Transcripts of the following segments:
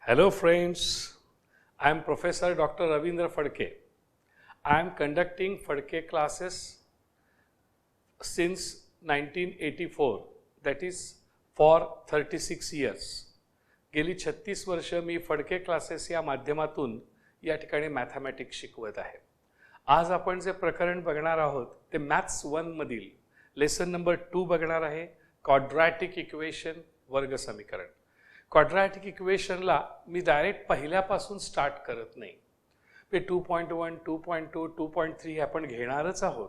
Hello friends, I am Professor Dr. Ravindra Phadke. I am conducting Phadke classes since 1984, that is for 36 years. गेली 36 वर्ष मी Phadke classes या माध्यमातून या ठिकाणी mathematics शिकवत आहे. आज आपण जे प्रकरण बघणार आहोत ते मॅथ्स 1 मधील लेसन नंबर 2 बघणार आहे, क्वाड्रॅटिक इक्वेशन वर्ग समीकरण. क्वाड्रॅटिक इक्वेशनला मी डायरेक्ट पहिल्यापासून स्टार्ट करत नाही. ते 2.1, 2.2, 2.3 आपण घेणारच आहोत,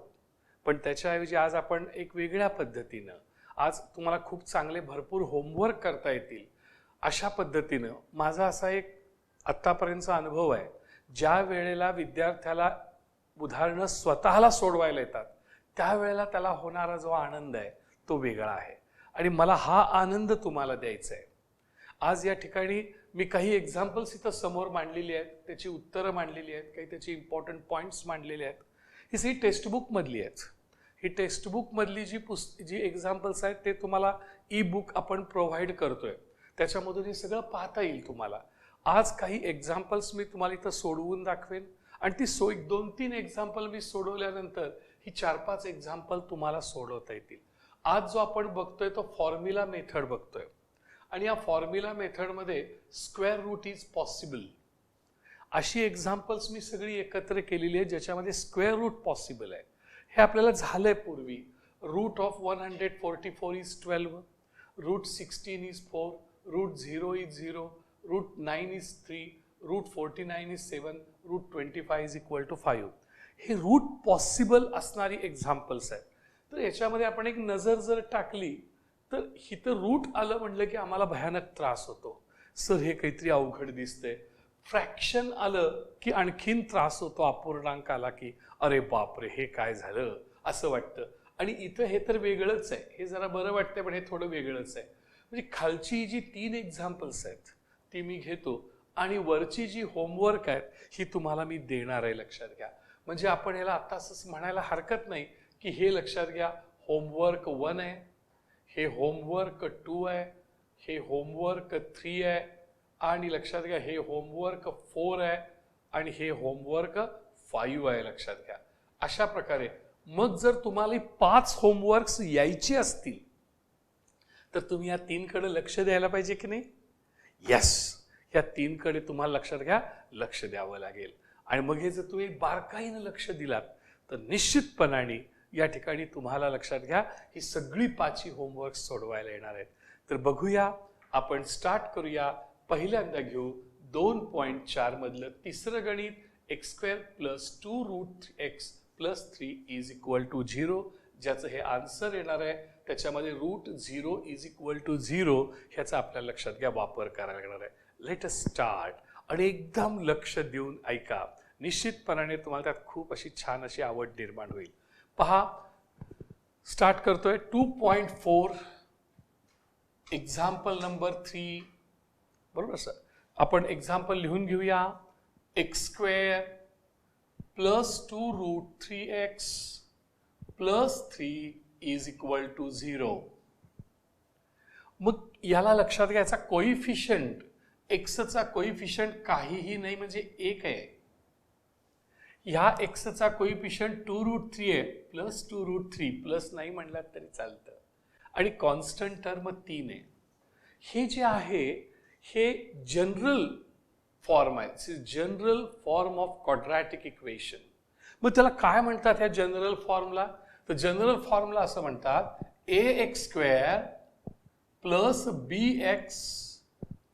पण त्याच्याऐवजी आज आपण एक वेगळ्या पद्धतीनं, आज तुम्हाला खूप चांगले भरपूर होमवर्क करता येतील अशा पद्धतीनं माझा असा एक आत्तापर्यंतचा अनुभव आहे. ज्या वेळेला विद्यार्थ्याला उदाहरणं स्वतःला सोडवायला येतात त्यावेळेला त्याला होणारा जो आनंद आहे तो वेगळा आहे आणि मला हा आनंद तुम्हाला द्यायचा आहे. आज या ठिकाणी मी काही एक्झाम्पल्स इथं समोर मांडलेली आहेत, त्याची उत्तरं मांडलेली आहेत, काही त्याची इम्पॉर्टंट पॉईंट्स मांडलेले आहेत. ही सगळी टेक्स्टबुक मधली आहेत. ही टेक्स्टबुक मधली जी एक्झाम्पल्स आहेत ते तुम्हाला ई बुक आपण प्रोव्हाइड करतोय, त्याच्यामधून हे सगळं पाहता येईल तुम्हाला. आज काही एक्झाम्पल्स मी तुम्हाला इथं सोडवून दाखवेन आणि ती 2-3 एक्झाम्पल मी सोडवल्यानंतर ही 4-5 एक्झाम्पल तुम्हाला सोडवता येतील. आज जो आपण बघतोय तो फॉर्म्युला मेथड बघतोय आणि या फॉर्म्युला मेथडमध्ये स्क्वेअर रूट इज पॉसिबल अशी एक्झाम्पल्स मी सगळी एकत्र केलेली आहे ज्याच्यामध्ये स्क्वेअर रूट पॉसिबल आहे. हे आपल्याला झालंय पूर्वी. Root of 144 is 12, root 16 is 4, root 0 is 0, root 9 is 3, root 49 is 7, root 25 is equal to 5. हे रूट पॉसिबल असणारी एक्झाम्पल्स आहेत. तर याच्यामध्ये आपण एक नजर जर टाकली तर इथं रूट आलं म्हटलं की आम्हाला भयानक त्रास होतो. सर हे काहीतरी अवघड दिसतंय. फ्रॅक्शन आलं की आणखीन त्रास होतो. अपूर्णांक आला की अरे बापरे हे काय झालं असं वाटतं. आणि इथं हे तर वेगळंच आहे. हे जरा बरं वाटतंय पण हे थोडं वेगळंच आहे. म्हणजे खालची जी 3 एक्झाम्पल्स आहेत ती मी घेतो आणि वरची जी होमवर्क आहेत ही तुम्हाला मी देणार आहे. लक्षात घ्या. म्हणजे आपण याला आता असं म्हणायला हरकत नाही की हे लक्षात घ्या होमवर्क 1 आहे, हे होमवर्क 2 आहे, हे होमवर्क 3 आहे आणि लक्षात घ्या हे होमवर्क 4 आहे आणि हे होमवर्क 5 आहे. लक्षात घ्या. अशा प्रकारे मग जर तुम्हाला 5 होमवर्क्स यायचे असतील तर तुम्ही या 3 कडे लक्ष द्यायला पाहिजे की नाही? यस, या 3 कडे तुम्हाला लक्षात घ्या लक्ष द्यावं लागेल. आणि मग हे जर तुम्ही बारकाईनं लक्ष दिलात तर निश्चितपणाने या ठिकाणी तुम्हाला लक्षात घ्या ही सगळी 5 होमवर्क सोडवायला येणार आहेत. तर बघूया, आपण स्टार्ट करूया. पहिल्यांदा घेऊ 2.4 मधलं तिसरं गणित x² + 2 root x + 3 is equal to 0, ज्याचं हे आन्सर येणार आहे. त्याच्यामध्ये रूट 0 इज इक्वल टू 0 ह्याचा आपल्याला लक्षात घ्या वापर करायला लागणार आहे. Let us start. आणि एकदम लक्ष देऊन ऐका. निश्चितपणाने तुम्हाला त्यात खूप अशी छान अशी आवड निर्माण होईल. पहा, स्टार्ट करतोय. 2.4 एक्झाम्पल नंबर 3. बरोबर सर. आपण एक्झाम्पल लिहून घेऊया. x² + 2 route 3x + 3 is equal to 0. मग याला लक्षात घ्यायचा कोइफिशियंट, एक्सचा कोइफिशियंट काहीही नाही म्हणजे 1 आहे. ह्या एक्सचा कोइफिशियंट 2 रूट 3 आहे, + 2 रूट 3 प्लस नाही म्हणलात तरी चालतं. आणि कॉन्स्टंट टर्म 3 आहे. हे जे आहे हे जनरल फॉर्म आहे, general form of quadratic equation. मग त्याला काय म्हणतात ह्या जनरल फॉर्मला? तर जनरल फॉर्मला असं म्हणतात ax² + bx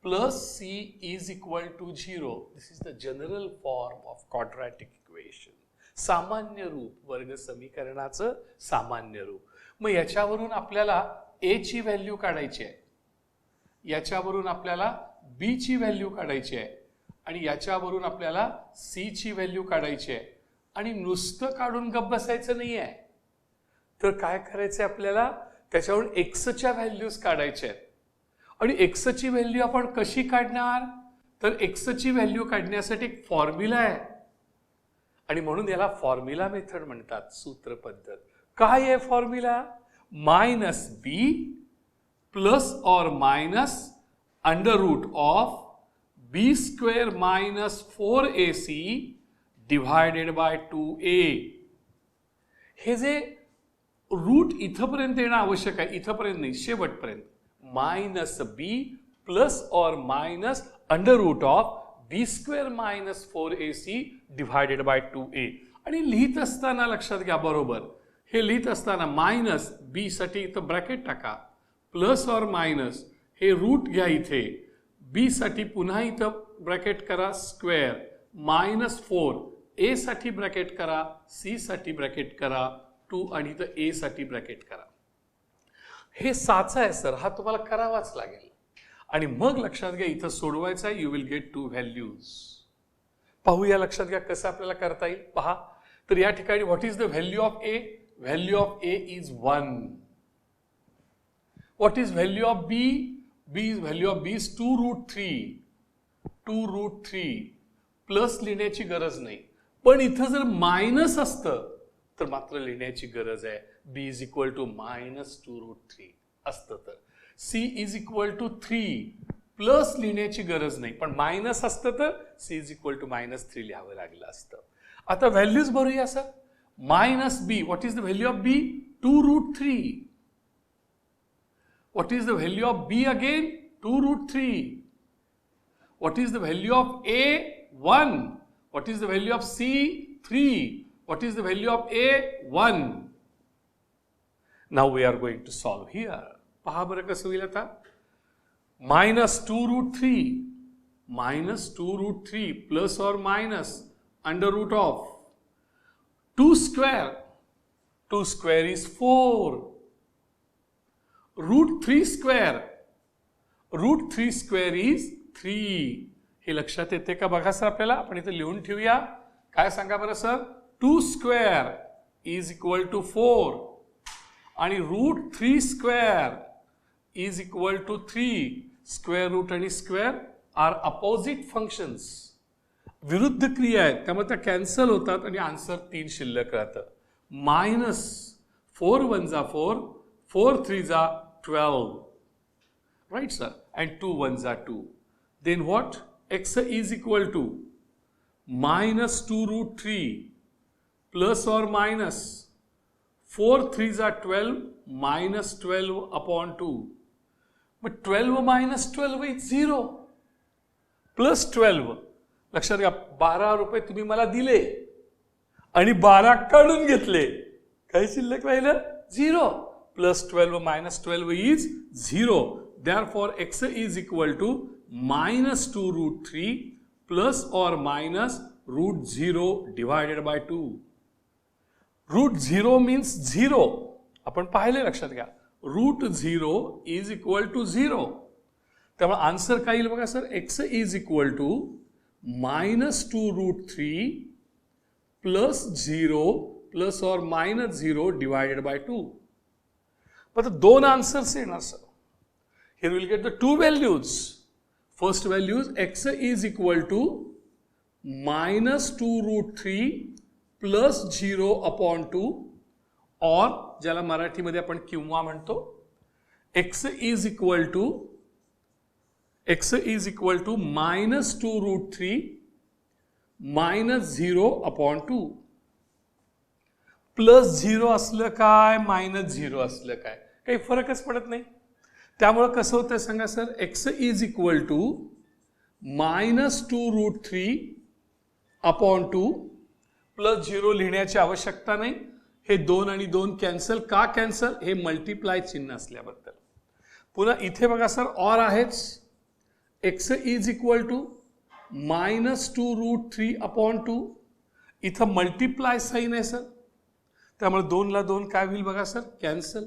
+ c is equal to 0. This is the general form of quadratic equation. सामान्य रूप, वर्ग समीकरणाचं सामान्य रूप. मग याच्यावरून आपल्याला a ची व्हॅल्यू काढायची आहे, याच्यावरून आपल्याला b ची व्हॅल्यू काढायची आहे आणि याच्यावरून आपल्याला c ची व्हॅल्यू काढायची आहे. आणि नुसतं काढून गप्प बसायचं नाही आहे, तर काय करायचंय आपल्याला? त्याच्यावरून एक्सच्या व्हॅल्यूज काढायच्या आहेत. आणि एक्सची व्हॅल्यू आपण कशी काढणार? तर एक्सची व्हॅल्यू काढण्यासाठी एक फॉर्म्युला आहे आणि म्हणून याला फॉर्म्युला मेथड म्हणतात, सूत्र पद्धत. काय आहे formula? -b + or - √of B square minus 4ac divided by 2a. हे जे रूट इथपर्यंत येणं आवश्यक आहे, इथपर्यंत नाही, शेवटपर्यंत. मायनस बी प्लस और minus under root of B square minus 4ac divided by 2a. आणि लिहित असताना लक्षात घ्या बरोबर, हे लिहित असताना मायनस बी साठी इथं ब्रॅकेट टाका, प्लस और मायनस हे रूट घ्या इथे, बी साठी पुन्हा इथं ब्रॅकेट करा स्क्वेअर, मायनस 4 ए साठी ब्रॅकेट करा, सी साठी ब्रॅकेट करा, 2 आणि इथं ए साठी ब्रॅकेट करा. हे साचा आहे सर, हा तुम्हाला करावाच लागेल. आणि मग लक्षात घ्या इथं सोडवायचं आहे, यू विल गेट 2 व्हॅल्यूज. पाहूया लक्षात घ्या कसं आपल्याला करता येईल. पहा, तर या ठिकाणी what is the value of A? Value of A is 1. What is value of B? Value of B is 2 root 3. 2 root 3 plus लिहिण्याची गरज नाही, पण इथं जर मायनस असतं तर मात्र लिहिण्याची गरज आहे. B is equal to minus 2 root 3 असतं तर. C is equal to 3 plus लिहिण्याची गरज नाही, पण मायनस असतं तर C is equal to minus 3 लिहावं लागलं असतं. आता व्हॅल्यूज भरूया sir. Minus B, what is the value of B? 2 root 3. What is the value of B again? 2 root 3. What is the value of A? 1. What is the value of C? 3. What is the value of A? 1. Now we are going to solve here. पहा बरं कसं होईल आता. Minus 2 root 3 minus 2 root 3 plus और minus under root of 2 square. 2 square is 4. Root 3 square. Root 3 square is 3. हे लक्षात येते का बघा सर आपल्याला. आपण इथे लिहून ठेवूया. काय सांगा बरं sir? 2 square is equal to 4 आणि root 3 square is equal to 3. Square root आणि स्क्वेअर आर अपोजिट फंक्शन्स, विरुद्ध क्रिया आहेत, त्यामुळे त्या कॅन्सल होतात आणि आन्सर 3 शिल्लक राहतं. मायनस 4 1 जा 4, 4 3 जा 12, राईट सर, अँड 2 1 जा 2. Then what? X is equal to minus 2 root 3 plus और मायनस 4 3 जा 12 मायनस 12 अपॉन 2. मग 12 मायनस 12 इज 0 प्लस 12. लक्षात घ्या, 12 रुपये तुम्ही मला दिले आणि 12 काढून घेतले, काय शिल्लक राहिलं? 0. Plus 12 minus 12 is 0. Therefore x is equal to minus 2 root 3 plus or minus root 0 divided by 2. Root 0 means 0. आपण पाहिले लक्षात घ्या. Root 0 is equal to 0. त्यामुळे आन्सर काय येईल बघा sir. x is equal to minus 2 root 3 plus 0 plus और minus 0 divided by 2. पण 2 आन्सर्स येणार sir. Here we'll get the 2 values. First value is x is equal to minus 2 root 3 plus 0 upon 2, और ज्याला मराठीमध्ये आपण किंवा म्हणतो, x is equal to minus 2 root 3 minus 0 upon 2. Plus 0 असलं काय मायनस 0 असलं काय काही फरकच पडत नाही. त्यामुळे कसं होतं सांगा sir. x is equal to minus 2 root 3 upon 2 plus 0 लिहिण्याची आवश्यकता नाही. हे 2 आणि 2 कॅन्सल. का कॅन्सल? हे मल्टिप्लाय चिन्ह असल्याबद्दल. पुन्हा इथे बघा सर और आहेच. x is equal to minus 2 root 3 upon 2. इथं मल्टिप्लाय साईन आहे सर, त्यामुळे 2 ला 2 काय होईल बघा सर, कॅन्सल.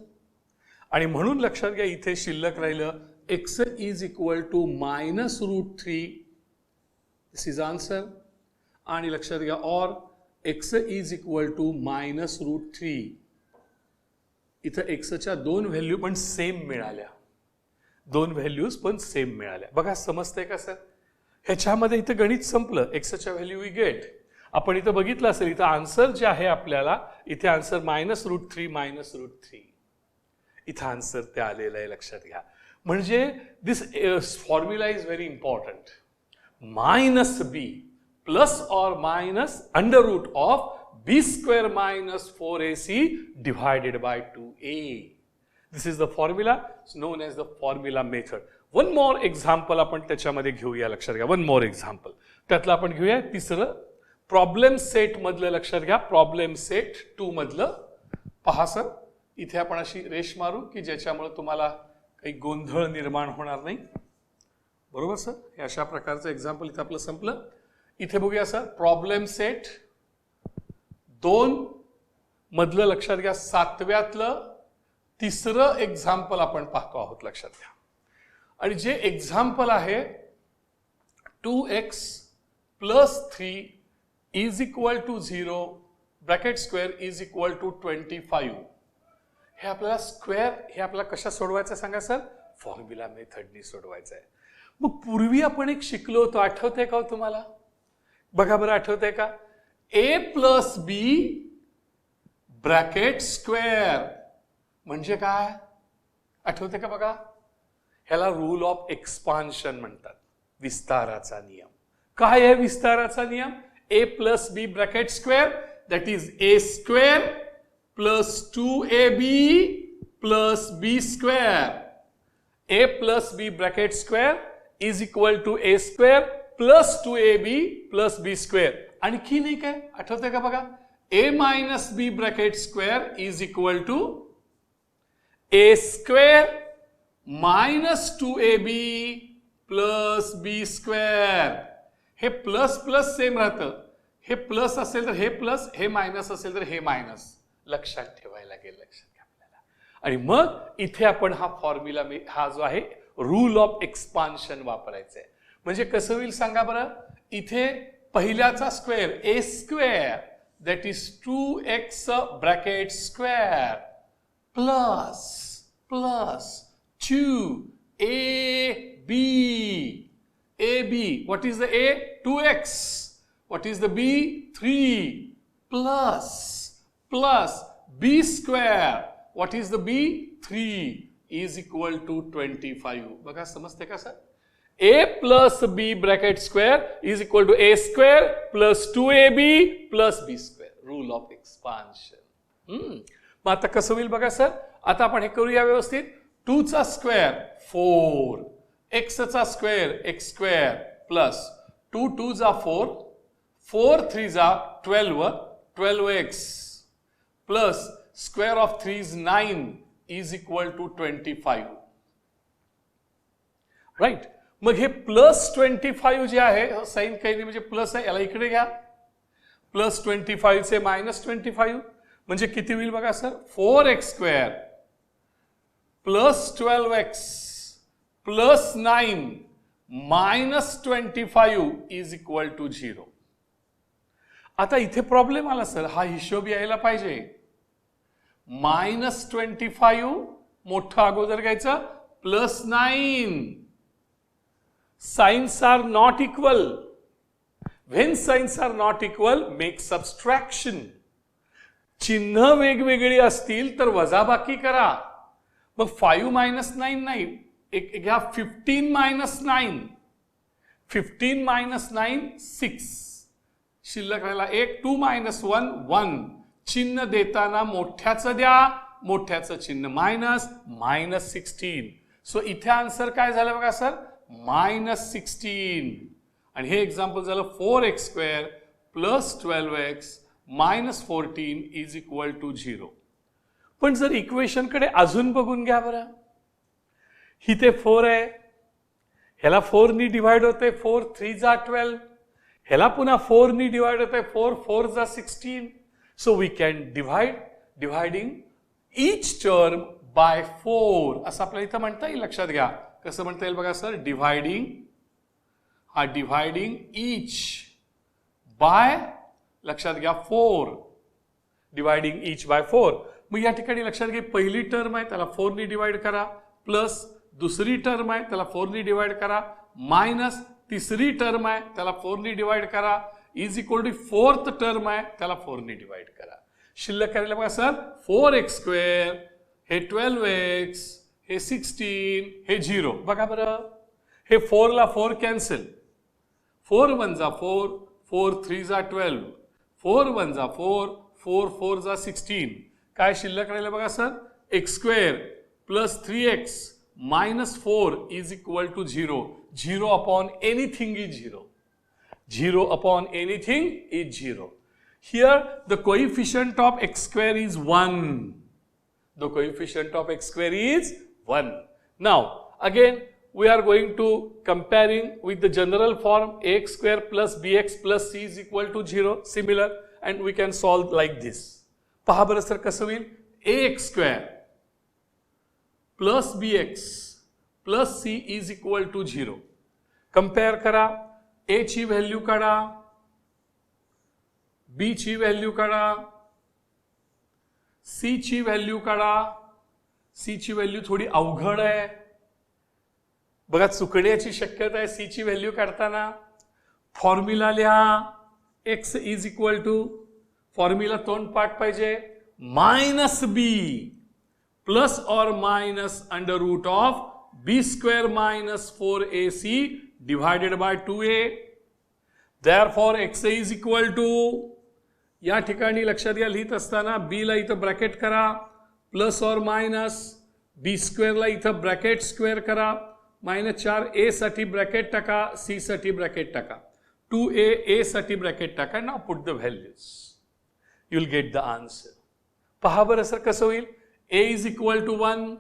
आणि म्हणून लक्षात घ्या इथे शिल्लक राहिलं x is equal to minus root 3. This is answer. आणि लक्षात घ्या और x is equal to minus root 3. इथं एक्सच्या 2 व्हॅल्यू पण सेम मिळाल्या. 2 व्हॅल्यूज पण सेम मिळाल्या. बघा समजतंय का सर. ह्याच्यामध्ये इथं गणित संपलं. एक्सच्या व्हॅल्यू वी गेट. आपण इथं बघितलं असेल इथं आन्सर जे आहे आपल्याला, इथे answer minus root 3 minus root 3. इथं आन्सर ते आलेलं आहे लक्षात घ्या. म्हणजे this formula is very important. Minus B plus और minus under root of b square minus 4ac divided by 2a. This is the formula known as the formula method. One more example आपण त्याच्यामध्ये घेऊया, लक्षात घ्या. One more example त्यातलं आपण घेऊया तिसरं प्रॉब्लेम सेट मधलं. लक्षात घ्या, प्रॉब्लेम सेट 2 मधलं. पहा सर, इथे आपण अशी रेष मारू की ज्याच्यामुळे तुम्हाला काही गोंधळ निर्माण होणार नाही. बरोबर सर? हे अशा प्रकारचं एक्झाम्पल इथे आपलं संपलं. इथे बघूया सर, प्रॉब्लेम सेट 2 मधलं लक्षात घ्या 7व्यातलं तिसरं एक्झाम्पल आपण पाहतो आहोत. लक्षात घ्या, आणि जे एक्झाम्पल आहे 2x plus 3 is equal to 0 bracket square is equal to 25. हे आपल्याला स्क्वेअर हे आपल्याला कशा सोडवायचं सांगा सर? फॉर्म्युला मेथडनी सोडवायचं आहे. मग पूर्वी आपण एक शिकलो होतो, आठवतंय का तुम्हाला? बघा बरं, आठवतंय का? a plus B bracket square म्हणजे काय आठवते का? बघा, ह्याला रूल ऑफ एक्सपान्शन म्हणतात, विस्ताराचा नियम. काय आहे विस्ताराचा नियम? a plus B bracket square that is a square plus 2ab plus b square. a plus B bracket square is equal to a square plus 2ab plus b square. आणखी नाही काय आठवतंय का? बघा, a minus B bracket square is equal to a square minus 2ab plus b square. हे plus plus same राहतं. हे plus असेल तर हे प्लस, हे मायनस असेल तर हे मायनस. लक्षात ठेवायला लागेल, लक्षात घ्या आपल्याला. आणि मग इथे आपण हा फॉर्म्युला हा जो आहे रूल ऑफ एक्सपान्शन वापरायचा आहे. म्हणजे कसं होईल सांगा बरं? इथे पहिल्याचा square a square that is 2x bracket square plus plus 2ab. ab, what is the a? 2x. What is the b? 3 plus plus b square. What is the b? 3 is equal to 25. बघा, समजते का sir? a plus b bracket square is equal to a square plus 2ab plus b square. Rule of expansion. मग आता कसं होईल बघा sir? आता आपण हे करूया व्यवस्थित. 2 चा स्क्वेअर 4, x चा स्क्वेअर x स्क्वेअर प्लस 2 2 जा 4, 4 3 जा 12, 12x plus square of 3 is 9 is equal to 25. Right. मग हे प्लस 25 जे आहे, साइन काही नाही म्हणजे प्लस आहे, याला इकडे घ्या. प्लस 25 चे मायनस 25 म्हणजे किती होईल बघा sir? 4x square plus 12x plus 9 minus 25 is equal to 0. आता इथे प्रॉब्लेम आला सर, हा हिशोब यायला पाहिजे. मायनस 25 मोठं अगोदर घ्यायचं plus 9. Signs are not equal. When signs are not equal, make subtraction. चिन्ह वेगवेगळी असतील तर वजाबाकी करा. मग 5 मायनस 9 नाही, एक घ्या 15 मायनस 9. 15 मायनस 9 6. शिल्लक राहिला 1. 2 मायनस 1 1. चिन्ह देताना मोठ्याचं द्या, मोठ्याचं चिन्ह मायनस, मायनस 16. सो इथे आन्सर काय झालं बघा सर? मायनस 16. आणि हे एक्झाम्पल झालं 4x square plus 12x minus 14 is equal to 0. पण जर इक्वेशन कडे अजून बघून घ्या बरं. इथे 4 आहे, ह्याला 4 नी डिवाइड होते, 4 3 जा 12. ह्याला पुन्हा 4 नी डिवाइड होते, 4 4 जा 16. So we can dividing each term by 4 असं आपल्याला इथं म्हणता येईल. लक्षात घ्या कसं म्हणता येईल बघा सर? डिवाइडिंग ईच बाय, लक्षात घ्या 4. Dividing each by 4. मग या ठिकाणी लक्षात घ्या, पहिली टर्म आहे त्याला 4 नी डिवाइड करा, प्लस दुसरी टर्म आहे त्याला 4 नी डिवाइड करा, मायनस तिसरी टर्म आहे त्याला 4 नी डिवाइड करा, is equal to fourth term आहे त्याला 4 नी डिवाइड करा. शिल्लक करायला बघा सर, 4x स्क्वेअर हे 12x हे 16 हे 0. बघा बरं, हे 4 ला 4 कॅन्सल, 4 1 जा 4, 4 3 जा 12, 4 1 जा 4, 4 4 जा 16. काय शिल्लक राहिलं बघा sir, x square plus 3x minus 4 is equal to 0. 0 upon anything is 0. 0 upon anything is 0. Here the coefficient of x square is 1. The coefficient of x square is 1. Now again we are going to comparing with the general form ax square plus bx plus c is equal to 0, similar, and we can solve like this. पहा बरं sir कसं होईल, ax square plus bx plus c is equal to 0. Compare करा, a ची value काढा, b ची value काढा, c ची व्हॅल्यू काढा. c ची व्हॅल्यू थोडी अवघड आहे बघा, चुकण्याची शक्यता आहे c ची व्हॅल्यू काढताना. फॉर्म्युला लिहा, x is equal to, formula तोंड पाठ पाहिजे, मायनस b प्लस और minus under root of b square minus 4ac divided by 2a. Therefore x is equal to, या ठिकाणी लक्षात घ्या, लिहित असताना b ला इथं ब्रॅकेट करा, प्लस और मायनस b स्क्वेअरला इथं ब्रॅकेट स्क्वेअर करा, -4 a साठी ब्रॅकेट टाका, c साठी ब्रॅकेट टाका, 2a a साठी ब्रॅकेट टाका. Now put the values, you will get the answer. पहा बरं सर कसं होईल, a is equal to 1,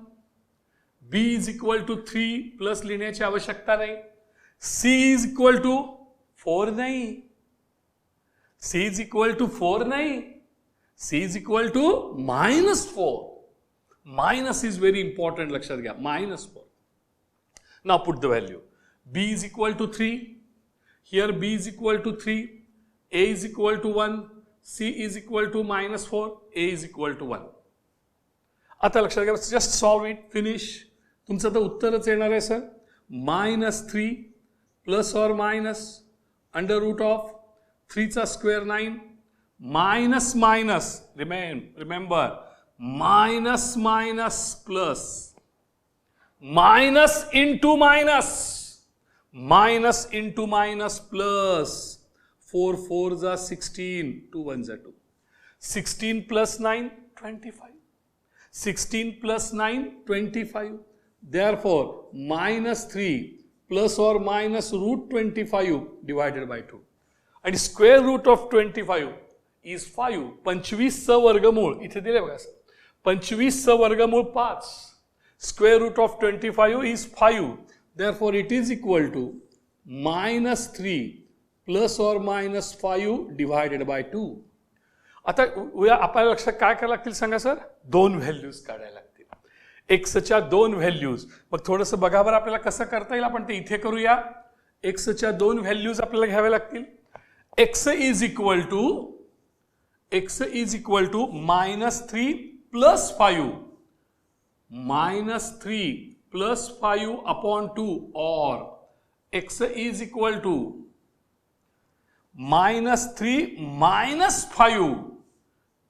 b is equal to 3, plus लिहिण्याची आवश्यकता नाही, c इज इक्वल टू 4 नाही, c इज इक्वल टू 4 नाही, c is equal to -4. Minus is very important, लक्षात घ्या, -4. Now put the value, b is equal to 3, here b is equal to 3, a is equal to 1, c is equal to -4, a is equal to 1. आता लक्षात घ्या, just solve it, finish. तुमचं तर उत्तरच येणार आहे सर, -3 प्लस और minus under root of 3 चा square 9, minus minus, remember minus minus plus, minus into minus, minus into minus plus, 4 4 जा 16, 2 1 जा 2, 16 plus 9 25, 16 plus 9 25. Therefore -3 plus or minus route 25 divided by 2, आणि स्क्वेअर रूट ऑफ 25 इज 5. 25चं वर्गमूळ इथे दिले बघा sir, 25चं वर्गमूळ 5, square root of 25 is 5. Therefore it is equal to -3 plus और minus 5 divided by 2. आता आपल्याला लक्षात काय करायला लागतील सांगा सर, 2 व्हॅल्यूज काढायला लागतील, एक्सच्या 2 व्हॅल्यूज. मग थोडंसं बघा बरं आपल्याला कसं करता येईल, आपण ते इथे करूया. एक्सच्या 2 व्हॅल्यूज आपल्याला घ्याव्या लागतील. X is equal to -3 plus 5, -3 plus 5 upon 2, और x is equal to -3 minus 5,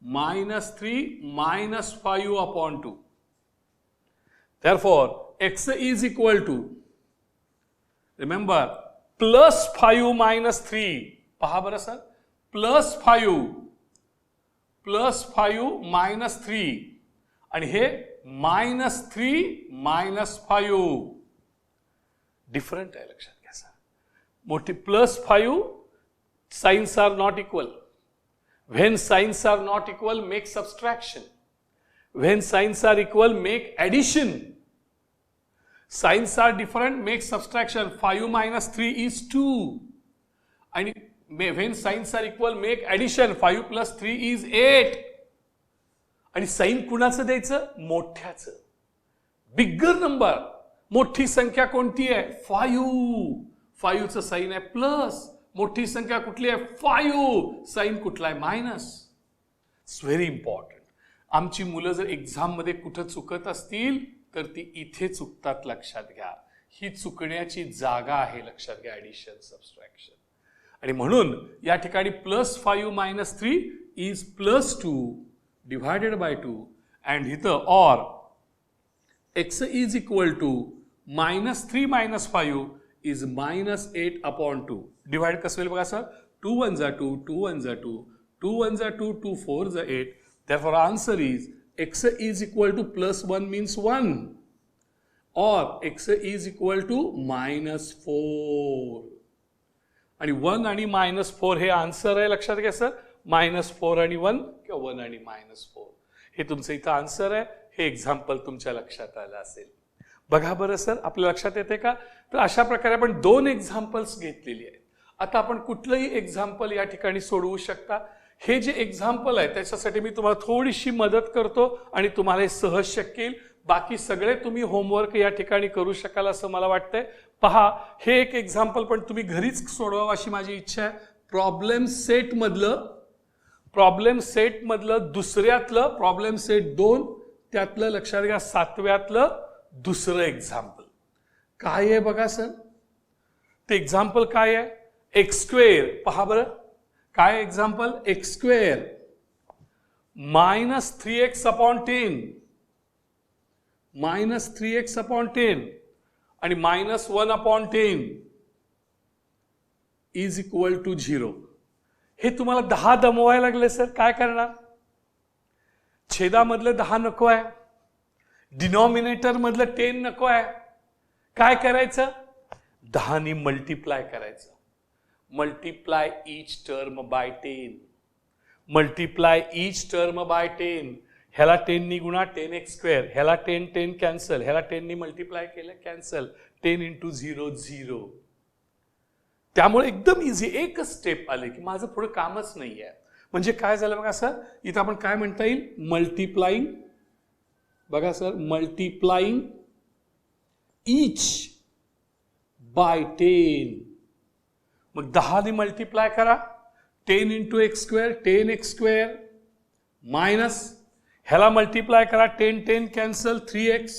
-3 minus 5 upon 2. Therefore x is equal to, remember, plus 5 minus 3. पहा बरं सर, प्लस 5 मायनस 3, आणि हे -3 मायनस 5. डिफरंट आहे, लक्षात घ्या सर. मोठी plus 5, signs are not equal. When signs are not equal, make subtraction. When signs are equal, make addition. Signs are different, make subtraction. 5 minus 3 is 2. And when signs are equal, make addition. 5 plus 3 is 8. आणि sign कुणाचं द्यायचं, मोठ्याचं, bigger number. मोठी संख्या कोणती आहे, 5. 5चं sign आहे plus. मोठी संख्या कुठली आहे, 5. साइन कुठला आहे, मायनस. It's very important. आमची मुलं जर एक्झाम मध्ये कुठं चुकत असतील तर ती इथे चुकतात, लक्षात घ्या. ही चुकण्याची जागा आहे, लक्षात घ्या, ऍडिशन सबट्रॅक्शन. आणि म्हणून या ठिकाणी +5 - 3 इज +2 डिवाइडेड बाय 2, अँड इथं और x is equal to -3 - 5 is -8/2. Divide कसं होईल बघा सर, 2 1 जा 2, 2 1 जा 2, 2 1 जा 2, 2 4 जा 8. Therefore answer is x is equal to +1 means 1 or x is equal to -4. आणि 1 आणि -4 हे आन्सर आहे, लक्षात घ्या सर. -4 आणि 1 किंवा 1 आणि -4 हे तुमचं इथं आन्सर आहे. हे एक्झाम्पल तुमच्या लक्षात आलं असेल. बघा बरं सर, आपल्या लक्षात येते का? तर अशा प्रकारे आपण 2 एक्झाम्पल्स घेतलेली आहेत. आता आपण कुठलंही एक्झाम्पल या ठिकाणी सोडवू शकता. हे जे एक्झाम्पल आहे त्याच्यासाठी मी तुम्हाला थोडीशी मदत करतो आणि तुम्हाला हे सहज शक्य येईल. बाकी सगळे तुम्ही होमवर्क या ठिकाणी करू शकाल असं मला वाटतंय. पहा, हे एक एक्झाम्पल पण तुम्ही घरीच सोडवावं अशी माझी इच्छा आहे. प्रॉब्लेम सेट मधलं दुसऱ्यातलं प्रॉब्लेम सेट 2 त्यातलं लक्षात घ्या 7व्यातलं दुसरं एक्झाम्पल काय आहे बघा सर. ते एक्झाम्पल काय आहे? x². पहा बरं काय एक्झाम्पल, x² -3x/10 -3x/10 आणि -1/10 इज इक्वल टू 0. हे तुम्हाला 10 दमवायला लागले सर, काय करणार? छेदामधलं 10 नको आहे, डिनॉमिनेटर मधलं 10 नको आहे. काय करायचं? 10 ने मल्टिप्लाय करायचं. Multiply each term bye 10. Multiply each term bye 10. ह्याला 10 नी गुणा 10x². ह्याला 10 कॅन्सल. ह्याला 10 नी मल्टिप्लाय केलं कॅन्सल. 10 × 0 0. त्यामुळे एकदम इझी, एकच स्टेप आले की माझं पुढे कामच नाही आहे. म्हणजे काय झालं बघा सर, इथं आपण काय म्हणता येईल, मल्टिप्लाइंग. बघा सर, मल्टिप्लाइंग ईच बाय 10. मग 10 ने मल्टिप्लाय करा. 10 × x², 10x² मायनस ह्याला मल्टिप्लाय करा. 10 कॅन्सल 3x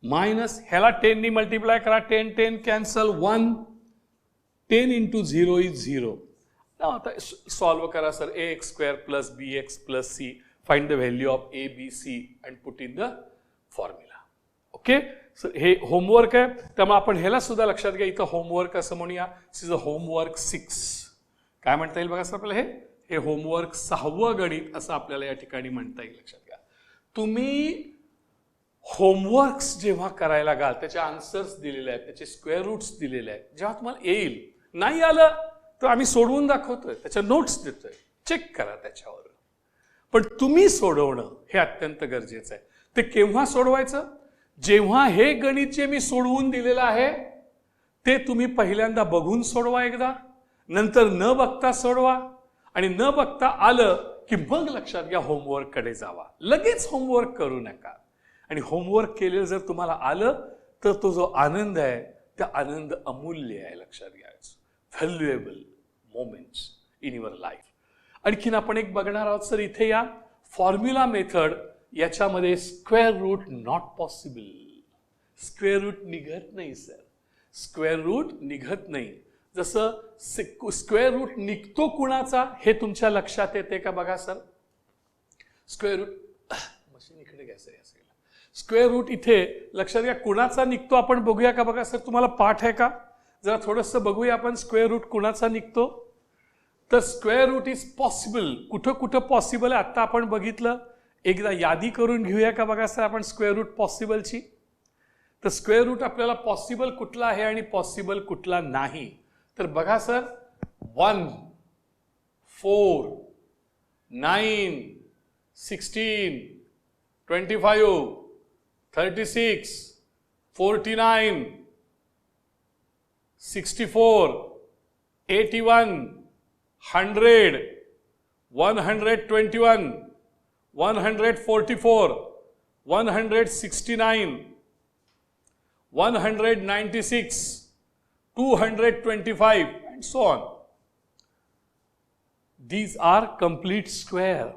मायनस ह्याला 10 ने मल्टिप्लाय करा. 10 कॅन्सल 1. 10 × 0 इज 0. आता सॉल्व करा sir. ax² + bx + c. Find the value of a, b, c and put in the formula. Okay sir, हे होमवर्क आहे त्यामुळे आपण ह्याला सुद्धा लक्षात घ्या. इथं होमवर्क असं म्हणूया. दिस इज अ होमवर्क 6. काय म्हणता येईल बघा सर आपल्याला, हे होमवर्क 6वं गणित असं आपल्याला या ठिकाणी म्हणता येईल. लक्षात घ्या, तुम्ही होमवर्क्स जेव्हा करायला घाल, त्याचे आन्सर्स दिलेले आहेत, त्याचे स्क्वेअर रूट्स दिलेले आहेत. जेव्हा तुम्हाला येईल, नाही आलं तर आम्ही सोडवून दाखवतोय, त्याच्या नोट्स देतोय, चेक करा त्याच्यावर. पण तुम्ही सोडवणं हे अत्यंत गरजेचं आहे. ते केव्हा सोडवायचं? जेव्हा हे गणित जे मी सोडवून दिलेलं आहे ते तुम्ही पहिल्यांदा बघून सोडवा एकदा, नंतर न बघता सोडवा, आणि न बघता आलं की मग लक्षात घ्या होमवर्क कडे जावा. लगेच होमवर्क करू नका. आणि होमवर्क केलेलं जर तुम्हाला आलं तर तो जो आनंद आहे त्या आनंद अमूल्य आहे. लक्षात घ्यायचं, valuable moments in your life. आणखीन आपण एक बघणार आहोत सर. इथे या फॉर्म्युला मेथड याच्यामध्ये square root not possible. Square root निघत नाही सर, स्क्वेअर रूट निघत नाही. जसं स्क्वेअर रूट निघतो कुणाचा हे तुमच्या लक्षात येते का बघा सर. स्क्वेअर रूट मशीन इकडे घ्या सर. स्क्वेअर रूट इथे लक्षात घ्या कुणाचा निघतो आपण बघूया का बघा सर. तुम्हाला पाठ आहे का? जरा थोडंसं बघूया आपण. स्क्वेअर रूट कुणाचा निघतो तर स्क्वेअर रूट इज पॉसिबल. कुठं कुठं पॉसिबल आहे आता आपण बघितलं. एकदा यादी करून घेऊया का बघा सर आपण स्क्वेअर रूट पॉसिबलची. तर स्क्वेअर रूट आपल्याला पॉसिबल कुठला आहे आणि पॉसिबल कुठला नाही तर बघा sir. 1 4 9 16 25 36 49 64 81 100 121 144 169 196 225 and so on. These are complete square.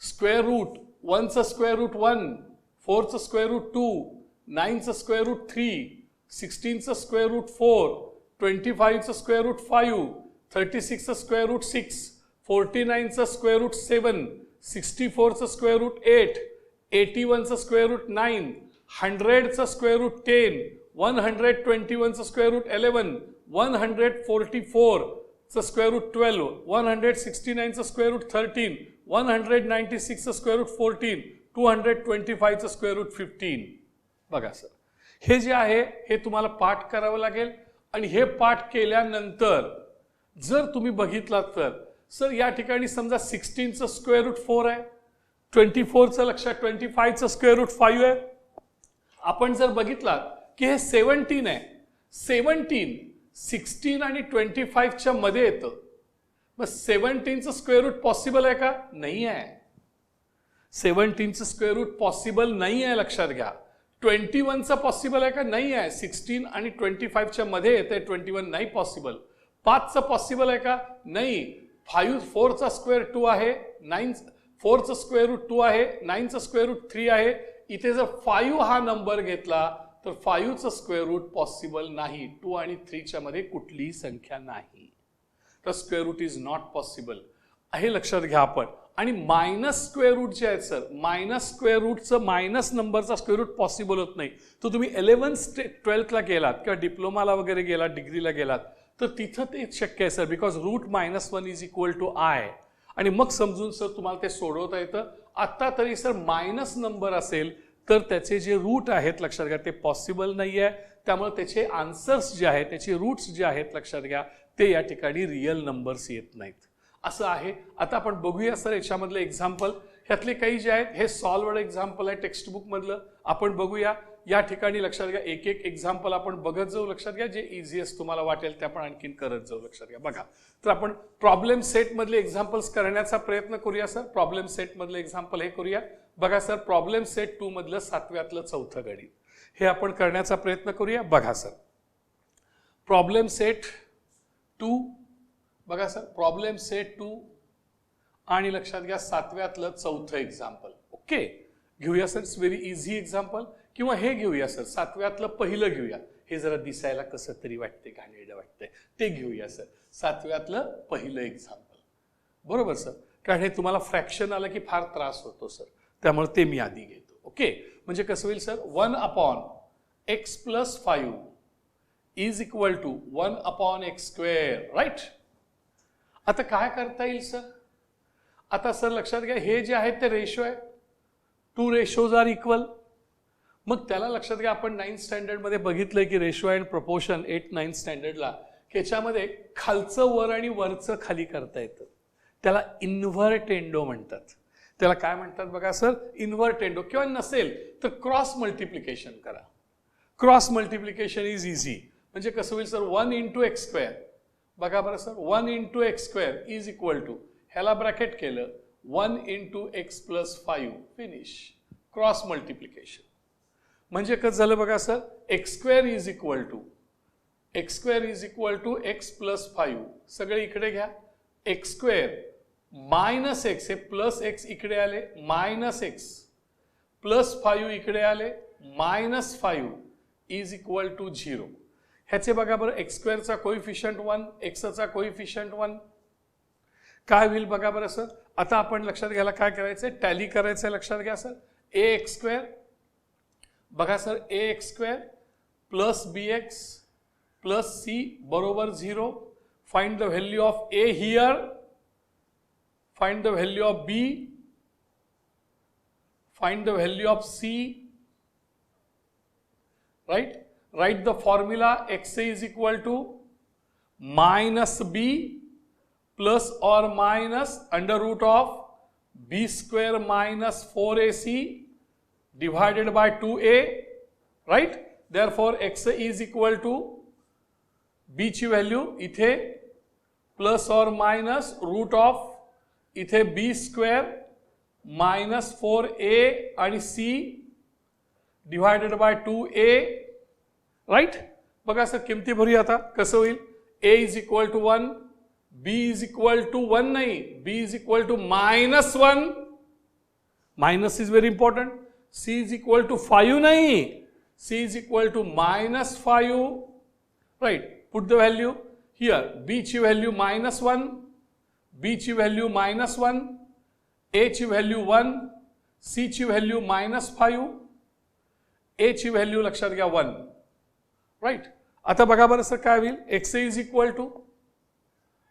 Square root, 1's a square root 1, 4's a square root 2, 9's a square root 3, 16's a square root 4, 25's a square root 5, 36's a square root 6, 49's a square root 7, 64's a square root 8, 81's a square root 9, 100's a square root 10, 121चं square root 11, 144चं square root 12, 169चं square root 13, 196चं square root 14, 225चं square root 15. बघा sir, हे जे आहे हे तुम्हाला पाठ करावं लागेल आणि हे पाठ केल्यानंतर जर तुम्ही बघितलात तर सर या ठिकाणी समजा 16चं स्क्वेअर रूट 4 आहे, 24चं लक्षात 25चं स्क्वेअर रूट 5 आहे. आपण जर बघितलात की हे 17 आहे, 17 16 आणि 25च्या मध्ये येतं. मग 17चं स्क्वेअर रूट पॉसिबल आहे का? नाही आहे. 17चं स्क्वेअर रूट पॉसिबल नाही आहे, लक्षात घ्या. 21चं पॉसिबल आहे का? नाही आहे. 16 आणि 25च्या मध्ये येते, 21 नाही पॉसिबल. 5चं पॉसिबल आहे का? नाही. 4चा स्क्वेअर 2 आहे, 4चं स्क्वेअर रूट 2 आहे, 9चं स्क्वेअर रूट 3 आहे. इथे जर 5 हा नंबर घेतला तर 5चं स्क्वेअर रूट पॉसिबल नाही. 2 आणि 3च्या मध्ये कुठलीही संख्या नाही, तर square root is not possible. हे लक्षात घ्या आपण. आणि मायनस स्क्वेअर रूट जे आहेत सर, मायनस स्क्वेअर रूटचं मायनस नंबरचा स्क्वेअर रूट पॉसिबल होत नाही. तर तुम्ही 11th-12thला गेलात किंवा डिप्लोमाला वगैरे गेलात, डिग्रीला गेलात, तर तिथं ते शक्य आहे sir, because root -1 is equal to i. आणि मग समजून सर तुम्हाला ते सोडवता येतं. आत्ता तरी सर मायनस नंबर असेल तर त्याचे जे रूट आहेत लक्षात घ्या ते पॉसिबल नाही आहे. त्यामुळे त्याचे आन्सर्स जे आहेत, त्याचे रूट्स जे आहेत लक्षात घ्या ते या ठिकाणी रिअल नंबर्स येत नाहीत, असं आहे. आता आपण बघूया सर याच्यामधलं एक्झाम्पल. ह्यातले काही जे आहेत हे सॉल्व्ड एक्झाम्पल आहे टेक्स्टबुक मधलं. आपण बघूया या ठिकाणी लक्षात घ्या. एक एक एक्झाम्पल आपण बघत जाऊ. लक्षात घ्या जे इझिएस्ट तुम्हाला वाटेल ते आपण आणखीन करत जाऊ. लक्षात घ्या. बघा, तर आपण प्रॉब्लेम सेट मधले एक्झाम्पल्स करण्याचा प्रयत्न करूया सर. प्रॉब्लेम सेट मधले एक्झाम्पल हे करूया. बघा सर, प्रॉब्लेम सेट 2 मधलं 7व्यातलं चौथं गणित हे आपण करण्याचा प्रयत्न करूया. बघा सर, प्रॉब्लेम सेट 2. बघा सर, प्रॉब्लेम सेट 2 आणि लक्षात घ्या 7व्यातलं चौथं एक्झाम्पल. ओके, घेऊया sir. It's very easy example. किंवा हे घेऊया सर, 7व्यातलं पहिलं घेऊया. हे जरा दिसायला कसं तरी वाटते, घाणेरडं वाटतंय, ते घेऊया सर. 7व्यातलं पहिलं एक्झाम्पल. बरोबर सर, कारण हे तुम्हाला फ्रॅक्शन आलं की फार त्रास होतो सर, त्यामुळे ते मी आधी घेतो. ओके, म्हणजे कसं होईल sir, 1/x + 5 is equal to 1/x². Right. आता काय करता येईल सर? आता सर लक्षात घ्या, हे जे आहेत ते रेशो आहे. 2 ratios आर इक्वल. मग त्याला लक्षात घ्या, आपण 9th स्टँडर्डमध्ये बघितलंय की रेशो अँड प्रपोर्शन 8th-9th स्टँडर्डला त्याच्यामध्ये खालचं वर आणि वरचं खाली करता येतं. त्याला इन्व्हर्टेंडो म्हणतात. त्याला काय म्हणतात बघा सर, इन्व्हर्टेंडो. किंवा नसेल तर क्रॉस मल्टिप्लिकेशन करा. Cross multiplication is easy. म्हणजे कसं होईल सर, 1 × x². बघा बरं sir, 1 × x² is equal to, ह्याला ब्रॅकेट केलं, 1 × x + 5. फिनिश. क्रॉस मल्टिप्लिकेशन म्हणजे कसं झालं बघा sir, x² is equal to x² is equal to x + 5. सगळे इकडे घ्या. x² - x, हे +x इकडे आले, -x +5 इकडे आले, -5 इज इक्वल टू 0. ह्याचे बघा बरं, x² चा कोइफिशियंट 1, x चा कोइफिशियंट 1. काय होईल बघा बरं सर. आता आपण लक्षात घ्यायला काय करायचंय, टॅली करायचंय. लक्षात घ्या सर, ax². बघा सर, ax² + bx + c बरोबर 0. Find the value of a here. Find the value of b. Find the value of c. Right. Write the formula. x is equal to -b plus or minus √ of b² - 4ac divided by 2a. Right. Therefore x is equal to b ची value इथे plus or minus √ of इथे b² - 4a आणि c divided by 2a. Right. बघा sir, किमती भरूया. आता कसं होईल, a is equal to 1, b is equal to 1 नाही, b is equal to -1. Minus is very important. c is equal to 5 नाही, c is equal to -5. Right. Put the value here. b ची value -1, b ची value -1, a ची value 1, c ची value -5, a ची value लक्षात घ्या 1. Right. आता बघा बरं सर काय होईल, x is equal to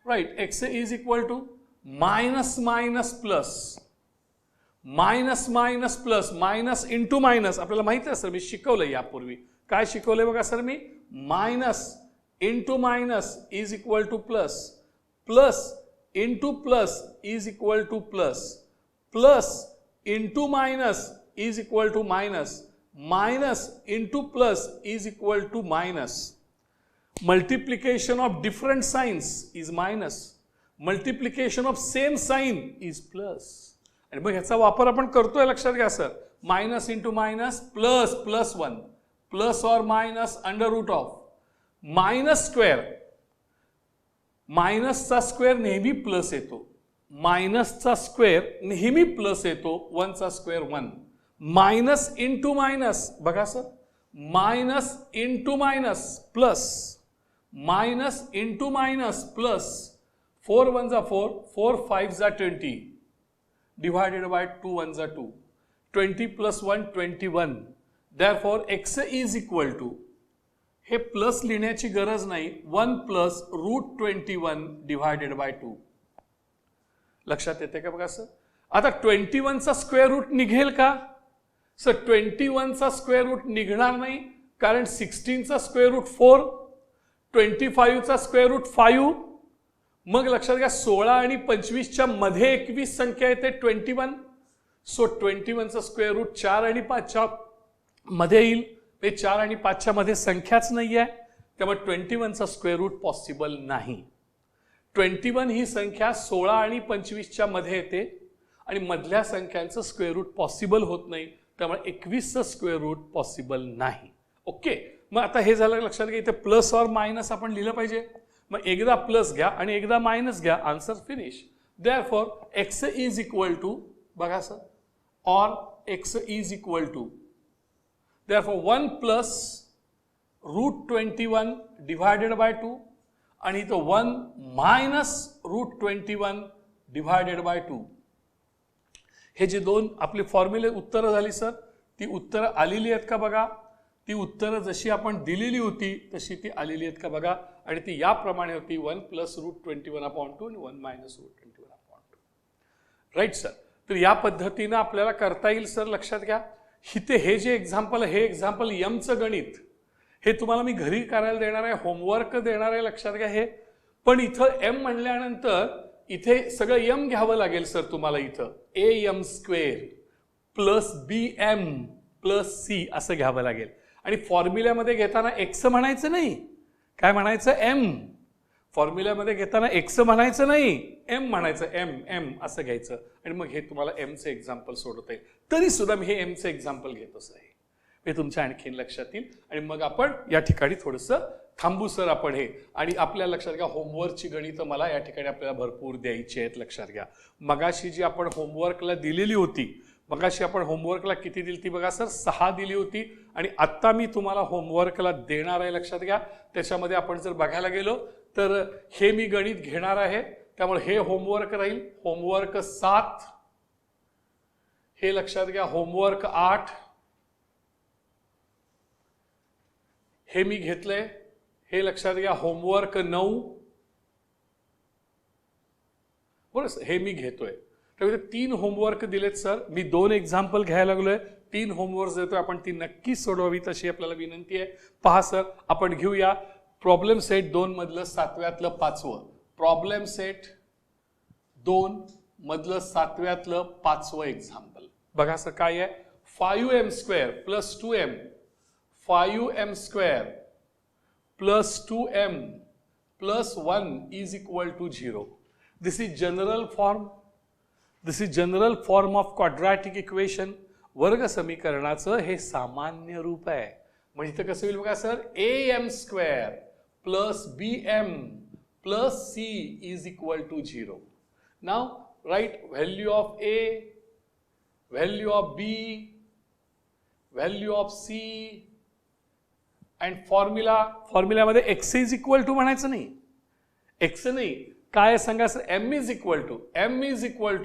right, x is equal to minus minus plus, minus minus plus, minus into minus. आपल्याला माहिती आहे सर, मी शिकवलंय यापूर्वी. काय शिकवलंय बघा सर मी, minus into minus is equal to plus, plus into plus is equal to plus, plus into minus is equal to minus, minus into plus is equal to minus. Multiplication of different signs is minus, multiplication of same sign is plus. आणि मग ह्याचा वापर आपण करतोय, लक्षात घ्या sir. Minus into minus plus, plus one, plus और minus under root of minus square. मायनसचा square नेहमी प्लस येतो, मायनसचा स्क्वेअर नेहमी प्लस येतो, वनचा square one. Minus into minus बघा sir, minus into minus plus, minus into minus plus. 4 one जा 4, 4 5 जा 20, डिवाइडेड बाय 2 वन जा 2, 20 plus 1 21. Therefore x is equal to, हे प्लस लिहिण्याची गरज नाही, 1 प्लस रूट 21 डिवाइडेड बाय 2. लक्षात येते का बघा सर. आता 21चा स्क्वेअर रूट निघेल का सर? 21चा स्क्वेअर रूट निघणार नाही, कारण 16चा स्क्वेअर रूट 4, 25चा स्क्वेअर रूट 5. मग लक्षात घ्या 16 आणि 25च्या मध्ये 21 संख्या येते 21. सो 21चा स्क्वेअर रूट 4 आणि 5च्या मध्ये येईल. ते 4 आणि 5च्या मध्ये संख्याच नाही आहे, त्यामुळे 21चा स्क्वेअर रूट पॉसिबल नाही. 21 ही संख्या 16 आणि 25च्या मध्ये येते आणि मधल्या संख्यांचं स्क्वेअर रूट पॉसिबल होत नाही, त्यामुळे 21चं स्क्वेअर रूट पॉसिबल नाही. ओके. मग आता हे झालं लक्षात घ्या, इथे प्लस और मायनस आपण लिहिलं पाहिजे. मग एकदा प्लस घ्या आणि एकदा मायनस घ्या, answer finish. Therefore x is equal to बघा सर, और x is equal to therefore 1 plus root 21 divided by 2 आणि इथं 1 मायनस रूट 21 डिवाइडेड बाय 2. हे जे दोन आपले फॉर्म्युले उत्तरं झाली सर, ती उत्तरं आलेली आहेत का बघा. ती उत्तरं जशी आपण दिलेली होती तशी ती आलेली आहेत का बघा. आणि ती याप्रमाणे होती, 1 प्लस रूट 21 अपॉन 2 आणि 1 minus root 21 upon 2. Right sir. तर या पद्धतीनं आपल्याला करता येईल सर. लक्षात घ्या, इथे हे जे एक्झाम्पल, हे एक्झाम्पल यमचं गणित, हे तुम्हाला मी घरी करायला देणार आहे, होमवर्क देणार आहे. लक्षात घ्या हे. पण इथं एम म्हणल्यानंतर इथे सगळं एम घ्यावं लागेल सर तुम्हाला. इथं AM square plus BM plus C असं घ्यावं लागेल. आणि फॉर्म्युल्यामध्ये घेताना एक्स म्हणायचं नाही, काय म्हणायचं, एम. फॉर्म्युल्यामध्ये घेताना एक्स म्हणायचं नाही, एम म्हणायचं, एम असं घ्यायचं. आणि मग हे तुम्हाला एमचे एक्झाम्पल सोडवता येईल. तरी सुद्धा मी हे एमचे एक्झाम्पल घेतोच आहे, हे तुमच्या आणखीन लक्षात येईल. आणि मग आपण या ठिकाणी थोडंसं थांबू सर आपण हे. आणि आपल्या लक्षात घ्या, होमवर्कची गणितं मला या ठिकाणी आपल्याला भरपूर द्यायची आहेत. लक्षात घ्या, मगाशी जी आपण होमवर्कला दिलेली होती, मगाशी आपण होमवर्कला किती दिली ती बघा सर, 6 दिली होती. आणि आत्ता मी तुम्हाला होमवर्कला देणार आहे. लक्षात घ्या, त्याच्यामध्ये आपण जर बघायला गेलो तर हे मी गणित घेणार आहे, त्यामुळे हे होमवर्क राहील. होमवर्क 7, हे लक्षात घ्या होमवर्क 8, हे मी घेतलंय. हे लक्षात घ्या होमवर्क 9, बरोबर, हे मी घेतोय. तर 3 होमवर्क दिलेत सर. मी 2 एक्झाम्पल घ्यायला लागलोय, 3 होमवर्क देतोय. आपण ती नक्की सोडवावीत अशी आपल्याला विनंती आहे. पहा सर, आपण घेऊया प्रॉब्लेम सेट 2 मधलं 7व्यातलं 5वं. प्रॉब्लेम सेट 2 मधलं 7व्यातलं 5वं एक्झाम्पल बघा सर. काय आहे, 5m square plus 2m, 5m square plus 2m plus 1 is equal to 0. This is general form. This is general form of quadratic equation. वर्ग समीकरणाचं हे सामान्य रूप आहे. म्हणजे इथं कसं होईल बघा sir, AM square plus BM plus C is equal to 0. Now right value of A, value of B, value of C and फॉर्म्युल्यामध्ये x इज इक्वल टू म्हणायचं नाही, x नाही, काय सांगा sir, m is equal to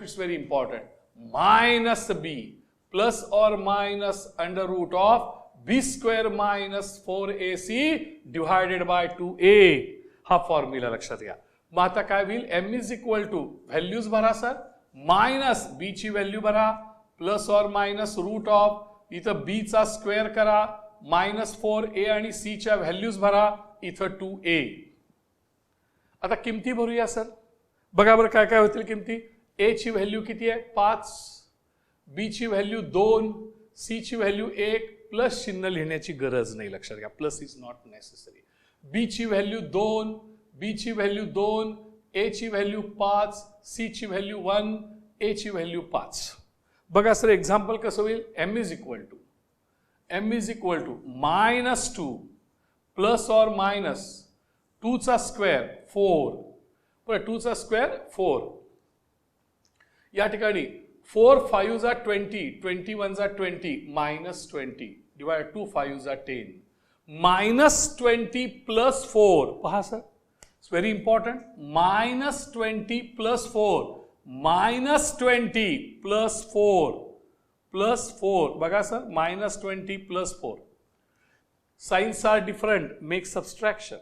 it's very important, minus b plus और minus under root of B square minus 4ac divided by 2a हा formula लक्षात घ्या. मग आता काय होईल, M is equal to values भरा सर, मायनस बी ची व्हॅल्यू भरा plus or minus root of इथं बी चा स्क्वेअर करा मायनस 4a आणि c च्या व्हॅल्यूज भरा इथं 2a. आता किमती भरूया सर. बघा बरं काय काय होतील किमती. a ची व्हॅल्यू किती आहे 5, b ची व्हॅल्यू 2, c ची व्हॅल्यू 1, प्लस चिन्ह लिहिण्याची गरज नाही लक्षात घ्या, plus is not necessary. b ची व्हॅल्यू 2, b ची व्हॅल्यू 2, a ची व्हॅल्यू 5, c ची व्हॅल्यू 1, a ची व्हॅल्यू 5. बघा सर एक्झाम्पल कसं होईल. m is equal to minus 2 plus or minus 2 चा स्क्वेअर 4, बरं 2 चा स्क्वेअर 4. या ठिकाणी 4 5 जा 20, 21 जा 20, मायनस 20 डिवाइड 2 5 जा 10, मायनस 20 प्लस 4. पहा sir, it's very important. Minus 20 plus 4, minus 20 plus 4 plus 4. बघा sir, minus 20 plus 4. Signs are different, make subtraction.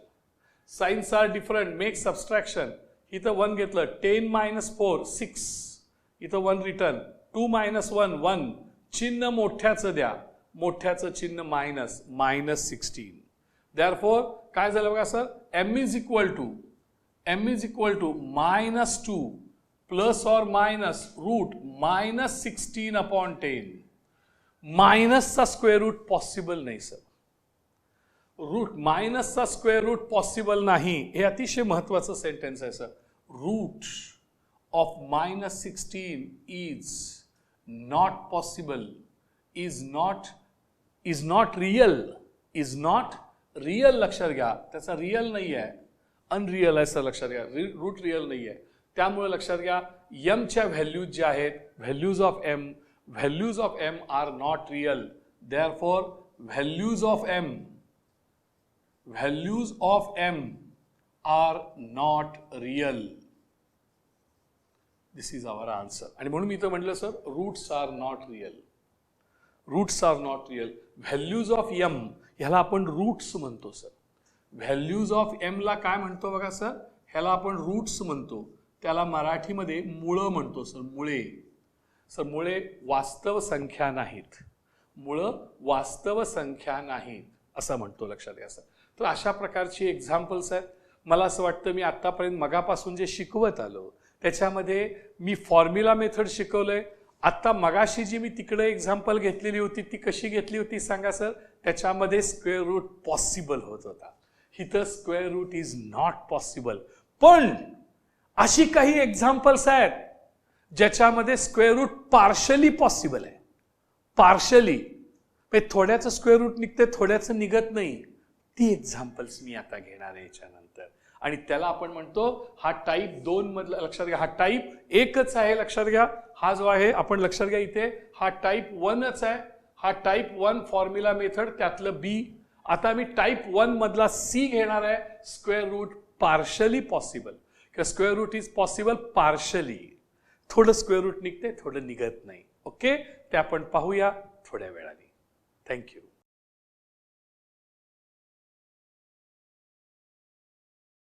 Signs are different, make subtraction. इथं 1 घेतलं, 10 मायनस 4 6, इथं 1 रिटर्न, 2 मायनस 1 1, चिन्ह मोठ्याचं द्या, मोठ्याचं चिन्ह मायनस, मायनस 16. देअरफॉर काय झालं बघा sir, m is equal to minus 2 plus or minus root minus 16 upon 10. मायनसचा स्क्वेअर रूट पॉसिबल नाही सर. रूट मायनसचा स्क्वेअर रूट पॉसिबल नाही, हे अतिशय महत्वाचं सेंटेन्स आहे सर. रूट of minus 16 is not possible, is not real लक्षात घ्या. त्याचा रियल नाही आहे, अनरियल आहे सर लक्षात घ्या. रूट रियल नाही आहे. त्यामुळे लक्षात घ्या m च्या व्हॅल्यूज ज्या आहेत, values of m are not real. Therefore values of m are not real. This is our answer. आणि म्हणून मी इथं म्हटलं sir, roots are not real. Values of m ह्याला आपण रूट्स म्हणतो सर. व्हॅल्यूज ऑफ m ला काय म्हणतो बघा सर, ह्याला आपण रूट्स म्हणतो. त्याला मराठीमध्ये मुळं म्हणतो सर, मुळे. सर मुळे वास्तव संख्या नाहीत, मुळं वास्तव संख्या नाहीत असं म्हणतो, लक्षात घ्या सर. तर अशा प्रकारची एक्झाम्पल्स आहेत. मला असं वाटतं मी आतापर्यंत मगापासून जे शिकवत आलो त्याच्यामध्ये मी फॉर्म्युला मेथड शिकवलंय. आता मगाशी जी मी तिकडे एक्झाम्पल घेतलेली होती ती कशी घेतली होती सांगा सर. त्याच्यामध्ये स्क्वेअर रूट पॉसिबल होत होता, इथं square root is not possible. पण अशी काही एक्झाम्पल्स आहेत ज्याच्यामध्ये स्क्वेअर रूट पार्शली पॉसिबल आहे. पार्शली थोड्याचं स्क्वेअर रूट निघते, थोड्याचं निघत नाही. ती एक्झाम्पल्स मी आता घेणार आहे याच्यानंतर. आणि त्याला आपण म्हणतो हा टाईप 2 मधला, लक्षात घ्या हा टाईप 1च आहे लक्षात घ्या. हा जो आहे आपण लक्षात घ्या इथे हा टाईप 1च आहे. हा टाईप 1 फॉर्म्युला मेथड त्यातलं बी. आता मी टाईप 1 मधला सी घेणार आहे, स्क्वेअर रूट पार्शली पॉसिबल. किंवा square root is possible partially. थोडं स्क्वेअर रूट निघते, थोडं निघत नाही. ओके, ते आपण पाहूया थोड्या वेळाने. थँक्यू.